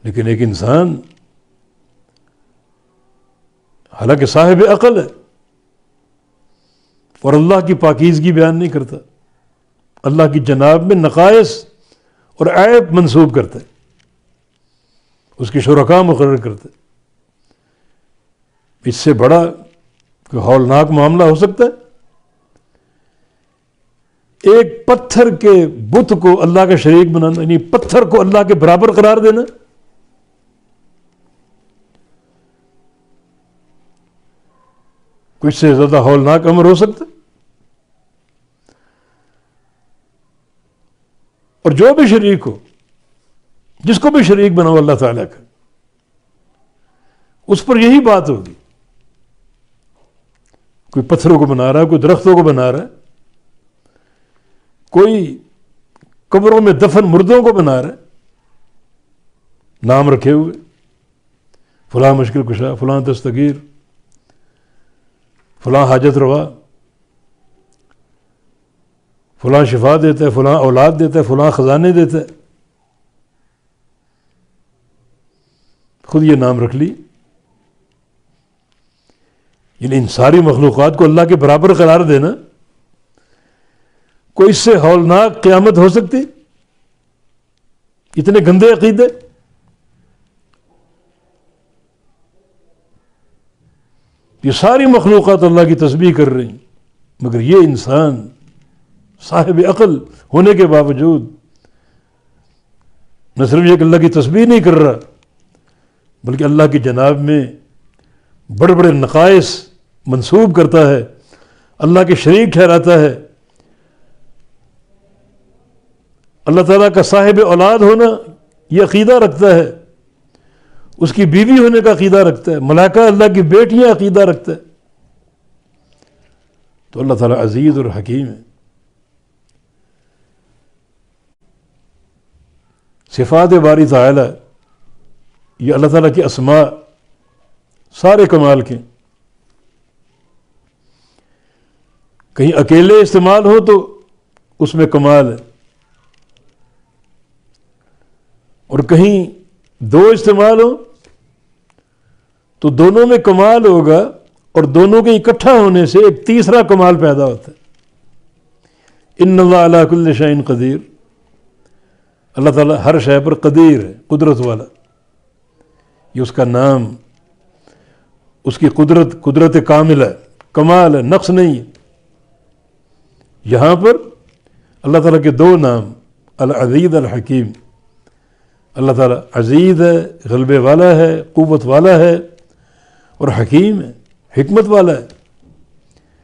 لیکن ایک انسان حالانکہ صاحب عقل ہے اور اللہ کی پاکیزگی بیان نہیں کرتا، اللہ کی جناب میں نقائص اور عیب منسوب کرتا ہے، اس کی شرکاء مقرر کرتا ہے۔ اس سے بڑا کوئی ہولناک معاملہ ہو سکتا ہے؟ ایک پتھر کے بت کو اللہ کا شریک بنانا، یعنی پتھر کو اللہ کے برابر قرار دینا، کچھ سے زیادہ ہولناک امر ہو سکتا ہے؟ اور جو بھی شریک ہو، جس کو بھی شریک بناؤ اللہ تعالیٰ کا، اس پر یہی بات ہوگی۔ کوئی پتھروں کو بنا رہا ہے، کوئی درختوں کو بنا رہا ہے، کوئی قبروں میں دفن مردوں کو بنا رہا ہے، نام رکھے ہوئے، فلاں مشکل کشا، فلاں دستگیر، فلاں حاجت روا، فلاں شفا دیتا ہے، فلاں اولاد دیتا ہے، فلاں خزانے دیتا ہے، خود یہ نام رکھ لی۔ یعنی ان ساری مخلوقات کو اللہ کے برابر قرار دینا، کوئی اس سے ہولناک قیامت ہو سکتی؟ اتنے گندے عقیدے۔ یہ ساری مخلوقات اللہ کی تسبیح کر رہی ہیں، مگر یہ انسان صاحب عقل ہونے کے باوجود نہ صرف یہ کہ اللہ کی تسبیح نہیں کر رہا، بلکہ اللہ کی جناب میں بڑے بڑے نقائص منسوب کرتا ہے، اللہ کے شریک ٹھہراتا ہے، اللہ تعالیٰ کا صاحب اولاد ہونا یہ عقیدہ رکھتا ہے، اس کی بیوی ہونے کا عقیدہ رکھتا ہے، ملائکہ اللہ کی بیٹیاں عقیدہ رکھتا ہے۔ تو اللہ تعالیٰ عزیز اور حکیم ہے۔ صفات باری تعالی یہ اللہ تعالیٰ کی اسماء سارے کمال کے، کہیں اکیلے استعمال ہو تو اس میں کمال ہے، اور کہیں دو استعمال ہو تو دونوں میں کمال ہوگا، اور دونوں کے اکٹھا ہونے سے ایک تیسرا کمال پیدا ہوتا ہے۔ ان اللہ علی کل شیء قدیر، اللہ تعالیٰ ہر شے پر قدیر ہے، قدرت والا۔ یہ اس کا نام، اس کی قدرت کامل ہے، کمال ہے، نقص نہیں ہے۔ یہاں پر اللہ تعالیٰ کے دو نام، العزیز الحکیم، اللہ تعالیٰ عزیز ہے، غلبے والا ہے، قوت والا ہے، اور حکیم ہے، حکمت والا ہے۔